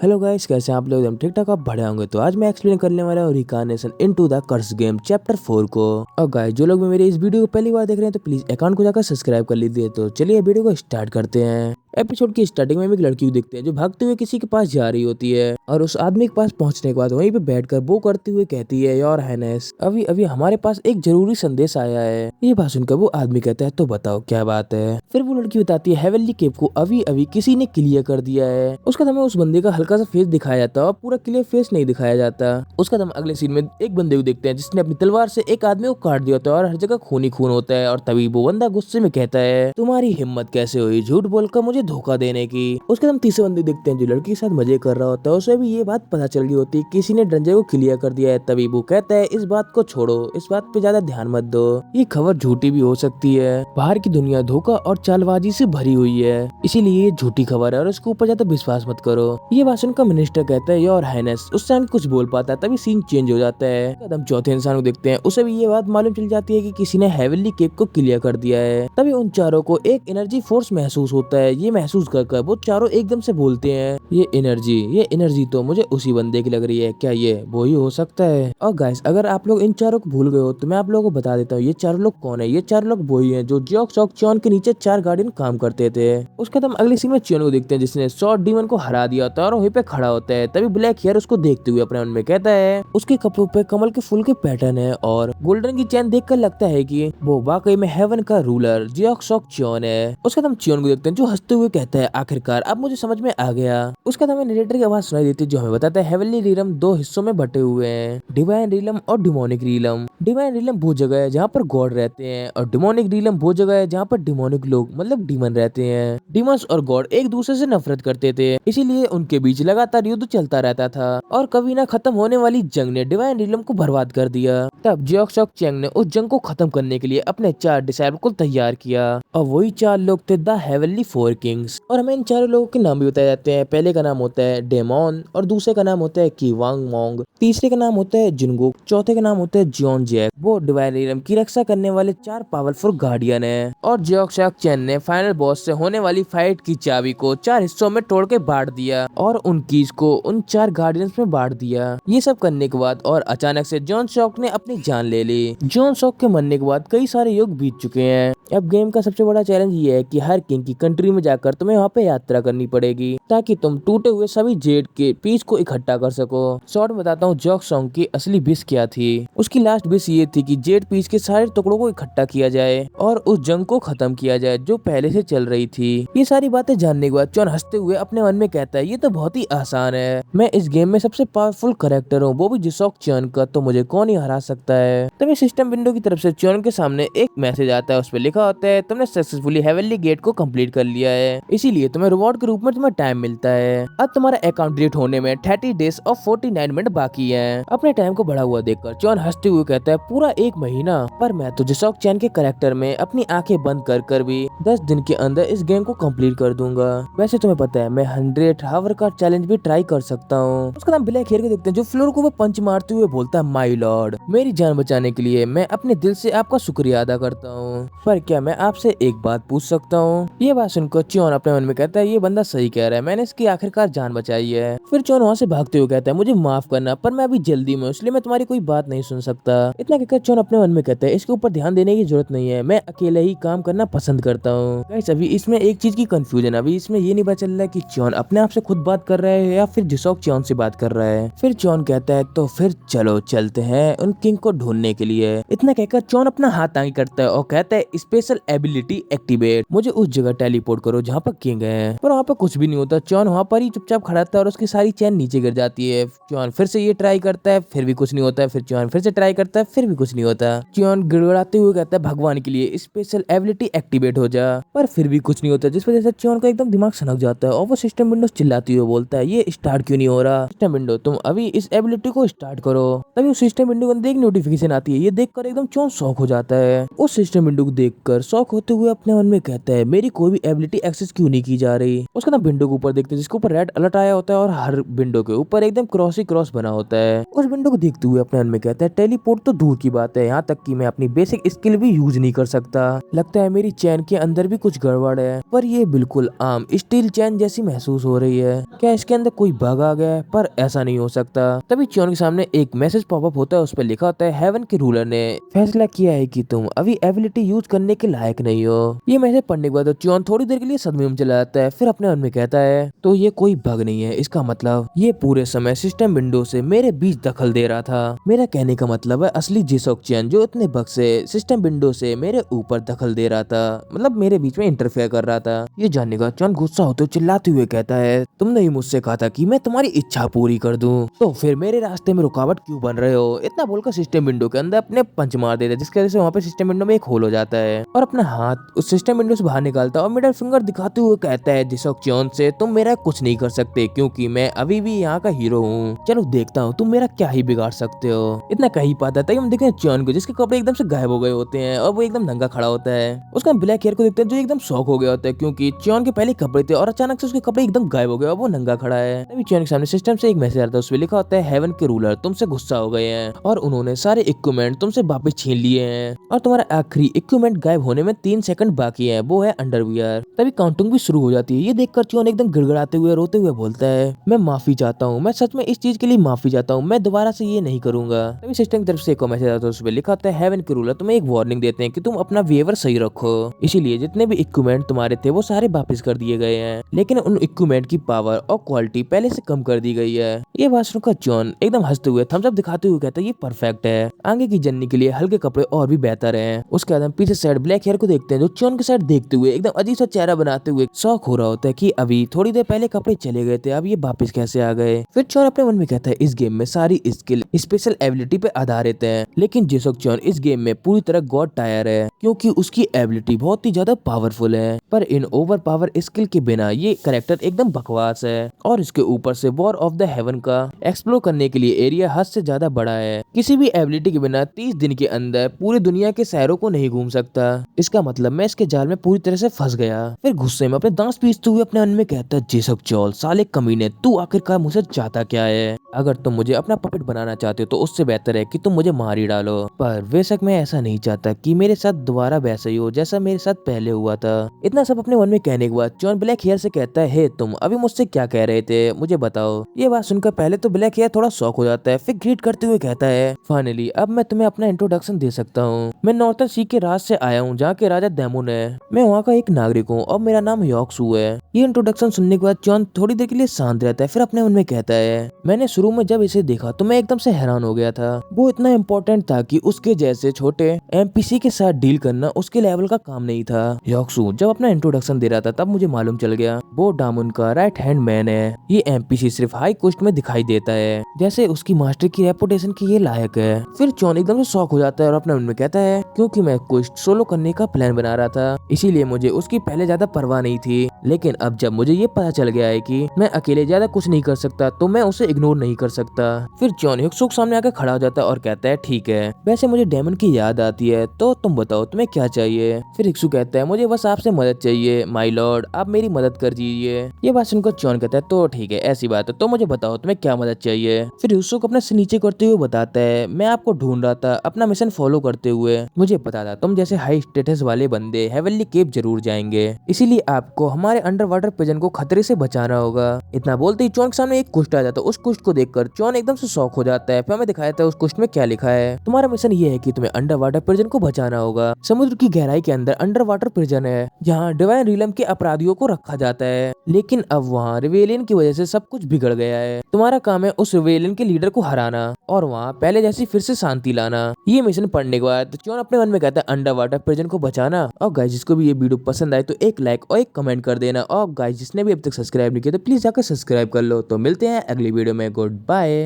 Hello guys, कैसे हैं आप लोग? एकदम ठीक ठाक, आप बढ़िया होंगे। तो आज मैं एक्सप्लेन करने वाला हूँ reincarnation into the curse game chapter 4 को। और गाइस, जो लोग भी मेरे इस वीडियो को पहली बार देख रहे हैं तो प्लीज अकाउंट को जाकर सब्सक्राइब कर लीजिए। तो चलिए वीडियो को स्टार्ट करते हैं। एपिसोड की स्टार्टिंग में हम एक लड़की को देखते हैं जो भागते हुए किसी के पास जा रही होती है और उस आदमी के पास पहुंचने के बाद वहीं पे बैठकर वो करते हुए कहती है, योर हाइनेस, अभी अभी हमारे पास एक जरूरी संदेश आया है। ये बात सुनकर वो आदमी कहता है, तो बताओ क्या बात है। फिर वो लड़की बताती है, हेवनली केव को अभी अभी किसी ने क्लियर कर दिया है। उसका हमें उस बंदे का हल्का सा फेस दिखाया जाता है और पूरा क्लियर फेस नहीं दिखाया जाता। उसका हम अगले सीन में एक बंदे को देखते हैं जिसने अपनी तलवार से एक आदमी को काट दिया होता है और हर जगह खून ही खून होता है। और तभी वो बंदा गुस्से में कहता है, तुम्हारी हिम्मत कैसे हुई झूठ बोलकर मुझे धोखा देने की। उसके हम तीसरे बंदे देखते हैं जो लड़की के साथ मजे कर रहा होता है। उसे भी ये बात पता चल गई होती है किसी ने डंजे को क्लियर कर दिया है। तभी वो कहता है, इस बात को छोड़ो, इस बात पे ज्यादा ध्यान मत दो, ये खबर झूठी भी हो सकती है। बाहर की दुनिया धोखा और चालबाजी से भरी हुई है, इसीलिए ये झूठी खबर है और इसके ऊपर ज्यादा विश्वास मत करो। ये बात सुनकर मिनिस्टर कहता है, योर हाइनेस। उससे आगे कुछ बोल पाता है, तभी सीन चेंज हो जाता है। हम चौथे इंसान को देखते हैं, उसे भी ये बात मालूम चल जाती है कि किसी ने हेवनली केक को क्लियर कर दिया है। तभी उन चारों को एक एनर्जी फोर्स महसूस होता है। ये महसूस कर वो चारों एकदम से बोलते हैं, ये एनर्जी तो मुझे उसी बंदे की लग रही है, क्या ये वो ही हो सकता है? और गाइस, अगर आप लोग इन चारों को भूल गए हो तो मैं आप लोगों को बता देता हूँ ये चारों लोग कौन है। ये चारों लोग वही हैं जो जियोक शॉक च्योन के नीचे चार गार्डियन काम करते थे। उसके बाद हम अगले सीन में च्योन को देखते हैं जिसने शॉर्ट डीमन को हरा दिया होता है और वहीं पे खड़ा होता है। तभी ब्लैक हेयर उसको देखते हुए अपने मन में कहता है, उसके कपड़ों पे कमल के फूल के पैटर्न है और गोल्डन की चैन देखकर लगता है कि वो वाकई में हेवन का रूलर जियोक शॉक च्योन है। उसके बाद हम च्योन को देखते हैं जो हंसते हुए कहता है, आखिरकार अब मुझे समझ में आ गया। उसके बाद हमें नरेटर की आवाज सुनाई देती है जो हमें बताता है हेवनली रीलम दो हिस्सों में बटे हुए हैं, डिवाइन रीलम और डिमोनिक रीलम। डिवाइन रीलम वो जगह है जहाँ पर गॉड रहते हैं और डिमोनिक रीलम वो जगह है जहाँ पर डिमोनिक लोग मतलब डीमन रहते हैं। डीमंस और गॉड एक दूसरे से नफरत करते थे, इसीलिए उनके बीच लगातार युद्ध चलता रहता था और कभी ना खत्म होने वाली जंग ने डिवाइन रीलम को बर्बाद कर दिया। तब जियोक शॉक चैंग ने उस जंग को खत्म करने के लिए अपने चार डिसाइबल को तैयार किया और वही चार लोग थे द हेवनली फोर किंग्स। और हमें इन चारों लोगों के नाम भी बताए जाते हैं। पहले का नाम होता है डेमोन और दूसरे का नाम होता है कीवांग मोंग, तीसरे का नाम होता है जुनगुक, चौथे का नाम होता है जॉन जैक। वो डिवाइन रीलम की रक्षा करने वाले चार पावरफुल गार्डियन है। और जियोक शॉक चैन ने फाइनल बॉस से होने वाली फाइट की चाबी को चार हिस्सों में तोड़ के बांट दिया और उन कीज को उन चार गार्डियंस में बांट दिया। ये सब करने के बाद और अचानक से जॉन शॉक ने अपनी जान ले ली। जॉन शॉक के मरने के बाद कई सारे युग बीत चुके हैं। अब गेम का सबसे बड़ा चैलेंज ये है कि हर किंग की कंट्री में जाकर तुम्हें वहाँ पे यात्रा करनी पड़ेगी ताकि तुम टूटे हुए सभी जेड के पीस को इकट्ठा कर सको। शॉर्ट में बताता हूँ जियोक शॉक की असली विश क्या थी। उसकी लास्ट विश ये थी कि जेड पीस के सारे टुकड़ों को इकट्ठा किया जाए और उस जंग को खत्म किया जाए जो पहले से चल रही थी। ये सारी बातें जानने के बाद चॉन हंसते हुए अपने मन में कहता है, ये तो बहुत ही आसान है, मैं इस गेम में सबसे पावरफुल कैरेक्टर हूँ, वो भी जिसोक चॉन का, तो मुझे कौन ही हरा सकता है। तभी सिस्टम विंडो की तरफ से चॉन के सामने एक मैसेज आता है। उस पर लिखा होता है, तुमने सक्सेसफुली हेवनली गेट को कंप्लीट कर लिया है, इसीलिए तुम्हें रिवॉर्ड के रूप में तुम्हें टाइम मिलता है। अब तुम्हारा अकाउंट डिलीट होने में 30 डेज और 49 मिनट बाकी है। अपने टाइम को बढ़ा हुआ देखकर चॉन हंसते हुए कहता है, पूरा एक महीना? पर मैं तो जिसोक चैन के कैरेक्टर में अपनी आंखें बंद कर भी 10 दिन के अंदर इस गेम को कंप्लीट कर दूंगा। वैसे तुम्हें पता है मैं 100 हावर का चैलेंज भी ट्राई कर सकता हूँ। उसका नाम ब्लैक हेयर को देखते हैं जो फ्लोर को वो पंच मारते हुए बोलता है, माय लॉर्ड, मेरी जान बचाने के लिए मैं अपने दिल से आपका शुक्रिया अदा करता हूँ, पर क्या मैं आपसे एक बात पूछ सकता हूँ? ये बात सुनकर चॉन अपने मन में कहता है, ये बंदा सही कह रहा है, मैंने इसकी आखिरकार जान बचाई है। फिर चॉन वहाँ से भागते हुए कहता है, मुझे माफ करना पर मैं अभी जल्दी में, इसलिए मैं तुम्हारी कोई बात नहीं सुन सकता। इतना कहकर चॉन अपने मन में कहता है, इसके ऊपर ध्यान देने की जरूरत नहीं है, मैं अकेले ही काम करना पसंद करता हूँ। गाइस, अभी इसमें एक चीज की कंफ्यूजन, अभी इसमें ये नहीं पता चल रहा है कि चॉन अपने आप से खुद बात कर रहा है या फिर जिसोक चॉन से बात कर रहा है। फिर चॉन कहता है, तो फिर चलो चलते हैं उन किंग को ढूंढने के लिए। इतना कहकर चॉन अपना हाथ आगे करता है और कहता है, स्पेशल एबिलिटी एक्टिवेट, मुझे उस जगह टेलीपोर्ट करो जहाँ पर किंग है। पर वहाँ पर कुछ भी नहीं होता। चॉन वहाँ पर ही चुपचाप खड़ा था और उसकी सारी चैन नीचे गिर जाती है। चॉन फिर से ये ट्राई करता है, फिर भी कुछ नहीं होता है। फिर चॉन फिर से ट्राई करता है, फिर भी कुछ नहीं होता। चॉन गिड़गिड़ाते हुए कहता है, भगवान के लिए स्पेशल एबिलिटी एक्टिवेट हो जा, पर फिर भी कुछ नहीं होता, जिस वजह से चॉन का एकदम दिमाग सनक जाता है और वो सिस्टम विंडो चिल्लाती हुई बोलता है, ये स्टार्ट क्यों नहीं हो रहा? सिस्टम विंडो, तुम अभी इस एबिलिटी को स्टार्ट करो। तभी उस सिस्टम विंडो के अंदर एक नोटिफिकेशन आती है। ये देखकर एकदम चॉन शॉक हो जाता है। उस सिस्टम विंडो को देखकर शॉक होते हुए अपने मन में कहता है, मेरी कोई भी एबिलिटी एक्सेस क्यों नहीं की जा रही? उसके ना विंडो के ऊपर देखते हैं जिसके ऊपर रेड अलर्ट आया होता है और हर विंडो के ऊपर एकदम क्रॉस ही क्रॉस बना होता है। उस विंडो को देखते हुए अपने मन में कहता है टेलीपोर्ट तो दूर की बात है, यहाँ तक कि मैं अपनी बेसिक स्किल भी यूज नहीं कर सकता। लगता है मेरी चैन के अंदर भी कुछ गड़बड़ है, पर ये बिल्कुल आम स्टील चैन जैसी महसूस हो रही है। क्या इसके अंदर कोई बग आ गया है? पर ऐसा नहीं हो सकता। तभी चैन के सामने एक मैसेज पॉपअप होता है, उस पर लिखा होता है हेवन के रूलर ने फैसला किया है कि तुम अभी एबिलिटी यूज करने के लायक नहीं हो। ये मैसेज पढ़ने के बाद चैन थोड़ी देर के लिए सदमे में चला जाता है, फिर अपने मन में कहता है तो ये कोई बग नहीं है, इसका मतलब ये पूरे समय सिस्टम विंडो से मेरे बीच दखल दे रहा था। मेरा कहने का मतलब है असली जिसोक चैन जो इतने बग से सिस्टम विंडो से मेरे ऊपर दखल दे रहा था, मतलब मेरे बीच में इंटरफेयर कर रहा था। ये जानने का चैन गुस्सा होते हुए चिल्लाते हुए कहता है तुमने ही मुझसे कहा था कि मैं तुम्हारी इच्छा पूरी कर दूं, तो फिर मेरे रास्ते में रुकावट क्यों बन रहे हो? इतना बोलकर सिस्टम विंडो के अंदर अपने पंच मार देता है, जिसकी वजह से वहाँ पे सिस्टम विंडो में एक होल हो जाता है और अपना हाथ उस सिस्टम विंडो से बाहर निकालता है और मिडिल फिंगर दिखाते हुए कहता है जिसोक चैन से तुम मेरा कुछ नहीं कर सकते क्योंकि मैं अभी भी यहाँ का हीरो हूँ। चलो देखता हूँ तुम मेरा क्या ही बिगाड़ सकते हो। इतना कही पाता है हम देखें चैन को जिसके कपड़े एकदम से गायब हो गए होते हैं और वो एकदम नंगा खड़ा होता है। उसका ब्लैक हेयर को देखते हैं जो एकदम शॉक हो गया होता है क्योंकि चैन के पहले कपड़े थे और अचानक से उसके कपड़े एकदम गायब हो गए और वो नंगा खड़ा है। तभी चैन के सामने सिस्टम से एक मैसेज आता है, उसमें लिखा होता है हेवन के रूलर तुमसे गुस्सा हो गए हैं और उन्होंने सारे इक्विपमेंट तुमसे वापस छीन लिए हैं और तुम्हारा आखिरी इक्विपमेंट गायब होने में 3 सेकंड बाकी है, वो है अंडरवियर। तभी काउंटिंग भी शुरू हो जाती है। ये देखकर चैन एकदम गिड़गिड़ाते हुए रोते हुए बोलता है मैं माफी चाहता हूँ, मैं सच में इस चीज के लिए माफी चाहता हूँ, मैं दोबारा से ये नहीं करूंगा। तभी सिस्टम की तरफ से एक मैसेज आता है, उसमें लिखा होता है हेवन के रूलर तुम्हें एक वार्निंग देते हैं कि तुम अपना बिहेवियर सही रखो, इसीलिए जितने भी इक्विपमेंट तुम्हारे थे वो सारे वापस कर दिए गए हैं, लेकिन उन इक्विपमेंट की पावर और क्वालिटी पहले से कम कर दी गई है। ये बात सुनकर चैन एकदम हंसते हुए थम्स अप दिखाते हुए कहता है ये परफेक्ट है, आगे की जर्नी के लिए हल्के कपड़े और भी बेहतर है। उसके बाद हम पीछे साइड ब्लैक हेयर को देखते हैं जो चैन के साइड देखते हुए एकदम अजीब सा चेहरा बनाते हुए शौक हो रहा होता है कि अभी थोड़ी देर पहले कपड़े चले गए थे, अब ये वापस कैसे आ गए। फिर चैन अपने मन में कहता है इस गेम में सारी स्किल स्पेशल एबिलिटी पे आधारित है, लेकिन जिसोक चैन इस गेम में पूरी तरह गॉड टायर है क्योंकि उसकी एबिलिटी बहुत ही ज्यादा पावरफुल है, पर इन ओवर पावर स्किल के बिना ये कैरेक्टर एकदम बकवास है और इसके ऊपर से वॉर ऑफ द हेवन का एक्सप्लोर करने के लिए एरिया हद से ज्यादा बड़ा है। किसी भी एबिलिटी के बिना 30 दिन के अंदर पूरी दुनिया के शहरों को नहीं घूम सकता, इसका मतलब मैं इसके जाल में पूरी तरह से फंस गया। फिर गुस्से में अपने दांत पीसते हुए अपने मन में कहता है जिसोक चैन साले कमीने, तू आखिरकार मुझसे चाहता क्या है? अगर तुम मुझे अपना पपेट बनाना चाहते हो तो उससे बेहतर है कि तुम मुझे मार ही डालो, पर बेशक मैं ऐसा नहीं चाहता कि मेरे साथ दोबारा वैसा ही हो जैसा मेरे साथ पहले हुआ था। इतना सब अपने मन में कहने के बाद चैन ब्लैक हेयर से कहता है हे तुम अभी मुझसे क्या कह रहे थे मुझे बताओ। ये बात सुनकर पहले तो ब्लैक हेयर थोड़ा शॉक हो जाता है, फिर ग्रीट करते हुए कहता है फाइनली अब मैं तुम्हें अपना इंट्रोडक्शन दे सकता हूँ। मैं नॉर्थन सी के राज से आया हूँ जहाँ के राजा डेमोन है, मैं वहाँ का एक नागरिक हूँ और मेरा नाम योक्सू है। ये इंट्रोडक्शन सुनने के बाद चैन थोड़ी देर के लिए शांत रहता है, फिर अपने मन में कहता है मैंने शुरू में जब इसे देखा तो मैं एकदम से हैरान हो गया था, वो इतना इम्पोर्टेंट था कि उसके जैसे छोटे एमपीसी के साथ डील करना उसके लेवल का काम नहीं था। योक्सू जब अपना इंट्रोडक्शन दे रहा था तब मुझे मालूम चल गया वो डामोन का राइट हैंड मैन है। ये एमपीसी सिर्फ हाई कोस्ट में दिखाई देता है, जैसे उसकी मास्टर की रेपुटेशन की ये लायक है। फिर चैन एकदम से शॉक हो जाता है और अपने मन में कहता है क्योंकि मैं क्वेस्ट सोलो करने का प्लान बना रहा था, इसीलिए मुझे उसकी पहले ज्यादा परवाह नहीं थी, लेकिन अब जब मुझे ये पता चल गया है कि मैं अकेले ज्यादा कुछ नहीं कर सकता तो मैं उसे इग्नोर नहीं कर सकता। फिर चैन हिक्सुक सामने आकर खड़ा हो जाता है और कहता है ठीक है, वैसे मुझे डेमन की याद आती है तो तुम बताओ तुम्हें क्या चाहिए। फिर हिक्सुक कहता है मुझे बस आपसे मदद चाहिए माय लॉर्ड, आप मेरी मदद कर दीजिए। ये बात सुनकर चैन कहता है तो ठीक है ऐसी बात है तो मुझे बताओ तुम्हें क्या मदद चाहिए। फिर हिक्सुक अपने से नीचे करते हुए बताता है मैं आपको ढूंढ रहा था अपना मिशन फॉलो करते हुए, मुझे पता था तुम जैसे हाई स्टेटस वाले बंदे हेवनली केव जरूर जाएंगे, इसीलिए आपको हमारे अंडर वाटर प्रिजन को खतरे से बचाना होगा। इतना बोलते ही चैन के सामने एक कुश्त आ जाता है, उस कुश्त को देखकर चैन एकदम से शॉक हो जाता है। फिर हमें दिखाया था उस कुश्त में क्या लिखा है, तुम्हारा मिशन ये है कि तुम्हें अंडर वाटर प्रिजन को बचाना होगा। समुद्र की गहराई के अंदर अंडर वाटर प्रिजन है जहाँ डिवाइन रिलम के अपराधियों को रखा जाता है, लेकिन अब वहाँ रिवेलियन की वजह से सब कुछ बिगड़ गया है। तुम्हारा काम है उस रिवेलियन के लीडर को हराना और वहाँ पहले जैसी फिर से शांति लाना। ये मिशन पढ़ने के बाद चैन अपने मन में कहता है अंडर वाटर प्रिजन को बचाना। और गाइस जिसको भी ये वीडियो पसंद आए तो एक लाइक और एक कमेंट कर देना, और गाइस जिसने भी अब तक सब्सक्राइब नहीं किया तो प्लीज जाकर सब्सक्राइब कर लो। तो मिलते हैं अगली वीडियो में, गुड बाय।